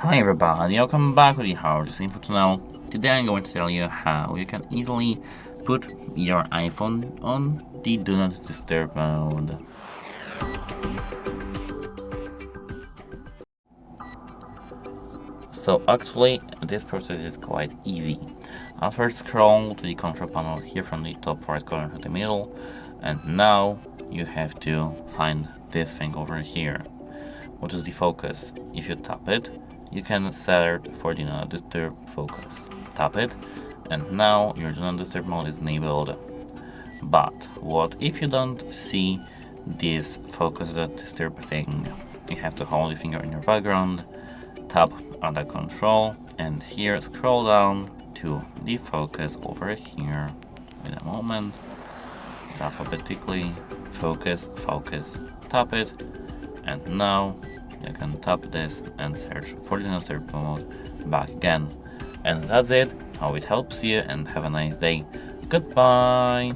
Hi everybody, welcome back to the HardReset.Info channel. Today I'm going to tell you how you can easily put your iPhone on the Do Not Disturb mode. So actually, this process is quite easy. I'll first scroll to the control panel here from the top right corner to the middle, and now you have to find this thing over here, which is the focus. If you tap it, you can set for the Do Not Disturb focus. Tap it, and now your Do Not Disturb mode is enabled. But what if you don't see this focus Do Not Disturb thing? You have to hold your finger in your background, tap under control, and here scroll down to the focus over here. Wait a moment. Tap alphabetically, focus, tap it, and now you can tap this and search for the Disturb mode back again. And that's it. Hope it helps you and have a nice day. Goodbye.